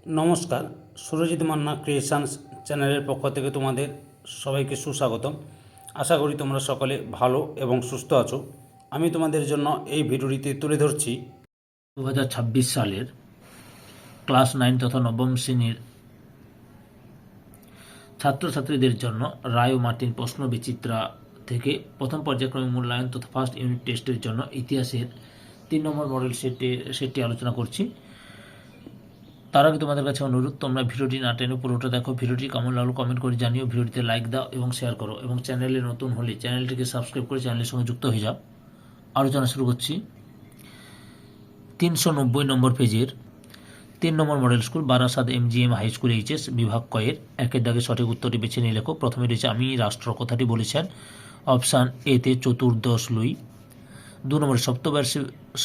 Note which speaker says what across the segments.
Speaker 1: নমস্কার, সুরজিৎ মান্না ক্রিয়েশনস চ্যানেলের পক্ষ থেকে তোমাদের সবাইকে সুস্বাগতম। আশা করি তোমরা সকলে ভালো এবং সুস্থ আছো। আমি তোমাদের জন্য এই ভিডিওটিতে তুলে ধরছি
Speaker 2: 2026 সালের ক্লাস 9 তথা নবম শ্রেণীর ছাত্রছাত্রীদের জন্য রায় ও মার্টিন প্রশ্ন বিচিত্রা থেকে প্রথম পর্যায়ক্রমিক মূল্যায়ন তথা ফার্স্ট ইউনিট টেস্টের জন্য ইতিহাসের 3 নম্বর মডেল সেটটি আলোচনা করছি। তার আগে তোমাদের কাছে অনুরোধ, তোমরা ভিডিওটি না টেনে পুরোটা দেখো। ভিডিওটি কেমন লাগলো কমেন্ট করে জানিও, ভিডিওটিতে লাইক দাও এবং শেয়ার করো, এবং চ্যানেলে নতুন হলে চ্যানেলটিকে সাবস্ক্রাইব করে চ্যানেলের সঙ্গে যুক্ত হয়ে যাও। আলোচনা শুরু করছি। 390 নম্বর পেজের 3 নম্বর model school Barasat MGM high school HS বিভাগ কয়ের একের দাগে সঠিক উত্তরটি বেছে নিয়ে লেখো। প্রথমে রয়েছে আমি রাষ্ট্র, কথাটি বলেছেন অপশান এতে চতুর্দশ লুই। 2 নম্বরে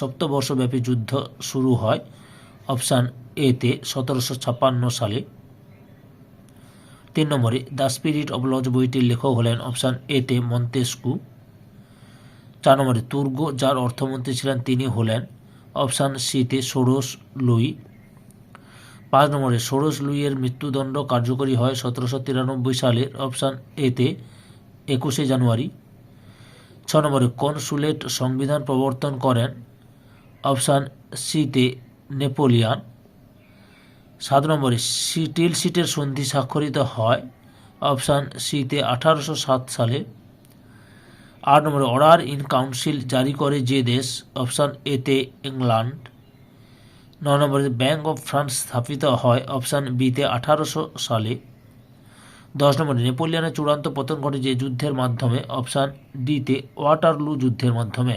Speaker 2: সপ্তবর্ষব্যাপী যুদ্ধ শুরু হয় অপশান এতে 1756 সালে। 3 নম্বরে দ্য স্পিরিট অব লজ বইটির লেখক হলেন অপশান এতে মন্তেস্কু। 4 নম্বরে তুর্গ যার অর্থমন্ত্রী ছিলেন তিনি হলেন অপশান সিতে ষোড়শ লুই। 5 নম্বরে ষোড়শ লুইয়ের মৃত্যুদণ্ড কার্যকরী হয় 1793 সালের অপশান এতে 21শে জানুয়ারি। 6 নম্বরে কনসুলেট সংবিধান প্রবর্তন করেন অপশান সিতে নেপোলিয়ান। 7 নম্বরে টিলসিটের সন্ধি স্বাক্ষরিত হয় অপশান সিতে 1807 সালে। 8 নম্বরে অর্ডার ইন কাউন্সিল জারি করে যে দেশ অপশান এতে ইংল্যান্ড। 9 নম্বরে ব্যাঙ্ক অফ ফ্রান্স স্থাপিত হয় অপশান বিতে 1800 সালে। 10 নম্বরে নেপোলিয়নের চূড়ান্ত পতন ঘটে যে যুদ্ধের মাধ্যমে অপশান ডিতে ওয়াটারলু যুদ্ধের মাধ্যমে।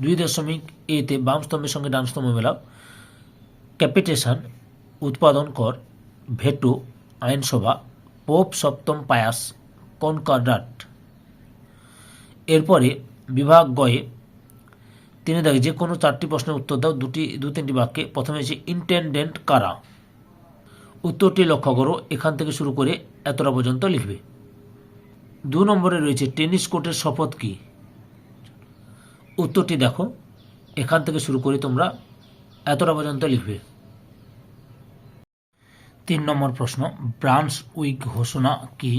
Speaker 2: 2.a তে বাম স্তম্ভের সঙ্গে ডান স্তম্ভ মেলাও। ক্যাপিটেশন উৎপাদন কর, ভেটো আইনসভা, পোপ সপ্তম পায়াস কনকর্ডাট। এরপরে বিভাগ গয়ে 3 দাগে যে কোনো 4টি প্রশ্নের উত্তর দাও 2-3টি বাক্যে। প্রথমে হচ্ছে ইন্টেন্ডেন্ট কারা। উত্তরটি লক্ষ্য করো, এখান থেকে শুরু করে এতটা পর্যন্ত লিখবে। 2 নম্বরে রয়েছে টেনিস কোর্টের শপথ কি। উত্তরটি দেখো, এখান থেকে শুরু করে তোমরা এতটা পর্যন্ত লিখবে। 3 নম্বর প্রশ্ন ব্রান্সউইক ঘোষণা কি।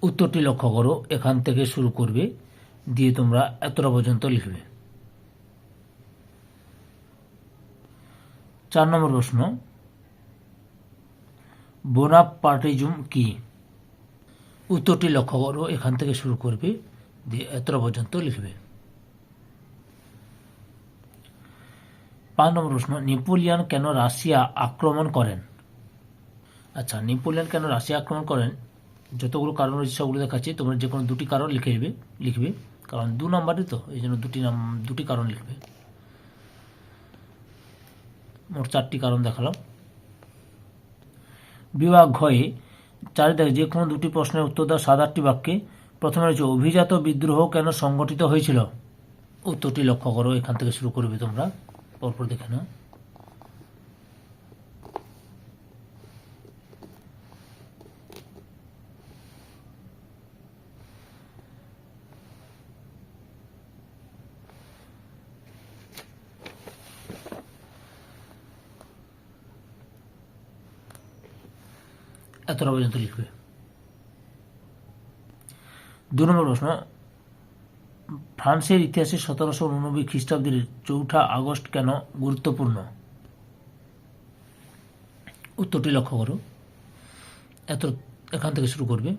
Speaker 2: উত্তরটি লক্ষ্য করো, এখান থেকে শুরু করবে, দিয়ে তোমরা এতটা পর্যন্ত লিখবে। 4 নম্বর প্রশ্ন বোনাপার্টিজম কি। উত্তরটি লক্ষ্য করো, এখান থেকে শুরু করবে, দিয়ে এতটা পর্যন্ত লিখবে। 5 নম্বর প্রশ্ন নেপোলিয়ন কেন রাশিয়া আক্রমণ করেন। আচ্ছা, নেপোলিয়ন কেন রাশিয়া আক্রমণ করেন, যতগুলো কারণ রয়েছে সবগুলো দেখাচ্ছি, তোমরা যে কোনো 2টি কারণ লিখবে, কারণ 2 নম্বরে তো এই জন্য 2টি কারণ লিখবে। মোট 4টি কারণ দেখালাম। বিভাগ ঘয়ে 4 দাগে যে কোনো 2টি প্রশ্নের উত্তর দাও 7-8টি বাক্যে। প্রথমে রয়েছে অভিজাত বিদ্রোহ কেন সংগঠিত হয়েছিল। উত্তরটি লক্ষ্য করো, এখান থেকে শুরু করবে, তোমরা পরপর দেখে নাও। এতটা পর্যন্ত লিখবে। 2 নম্বর প্রশ্ন ফ্রান্সের ইতিহাসে 1789 খ্রিস্টাব্দের 4 আগস্ট কেন গুরুত্বপূর্ণ। উত্তরটি লক্ষ্য করো, এখান থেকে শুরু করবে।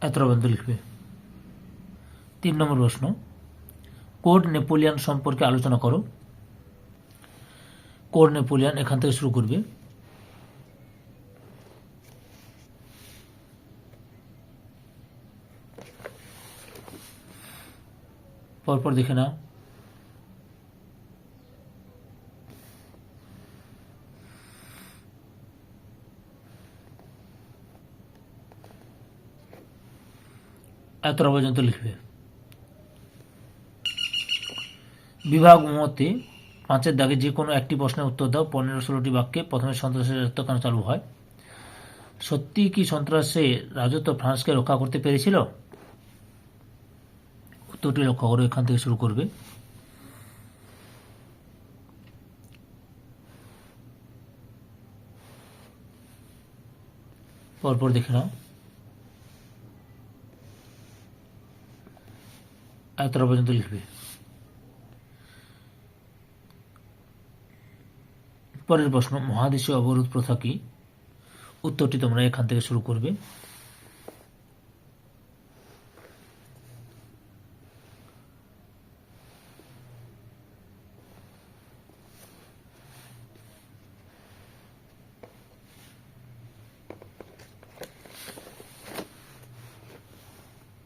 Speaker 2: এতটা পর্যন্ত লিখবে। 3 নম্বর প্রশ্ন কোড নেপোলিয়ন সম্পর্কে আলোচনা করো। কোড নেপোলিয়ন এখান থেকে শুরু করবে। পরপর দেখে নাও। এতটা পর্যন্ত লিখবে। বিভাগ মতে 5-এর দাগে যে কোনো একটি প্রশ্নের উত্তর দাও। 15-16টি বাক্যে প্রথমে সন্ত্রাসের রাজত্ব কেন চালু হয়? সত্যি কি সন্ত্রাসের রাজত্ব ফ্রান্সকে রক্ষা করতে পেরেছিল? উত্তরটি লক্ষ্য করো, এখান থেকে শুরু করবে। পরপর দেখে নাও। এতটা পর্যন্ত লিখবে। পরের প্রশ্ন, মহাদেশীয় অবরোধ প্রথা কি? উত্তরটি তোমরা এখান থেকে শুরু করবে।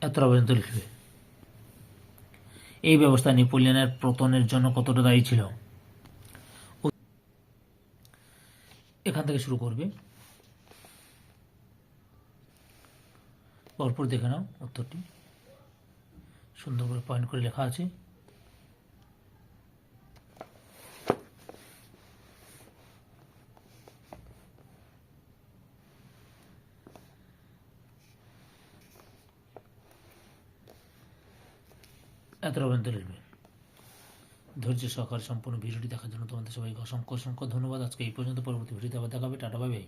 Speaker 2: এতটা পর্যন্ত লিখবে। এই ব্যবস্থা নেপোলিয়নের পতনের জন্য কতটা দায়ী ছিল? এখান থেকে শুরু করবে। পরপর দেখে নাও উত্তরটি, সুন্দর করে পয়েন্ট করে লেখা আছে। এতটা পর্যন্ত লিখবে। ধৈর্য সহকারে সম্পূর্ণ ভিডিওটি দেখার জন্য তোমাদের সবাইকে অসংখ্য অসংখ্য ধন্যবাদ। আজকে এই পর্যন্ত, পরবর্তী ভিডিওতে আবার দেখাবে। Tata, bye bye.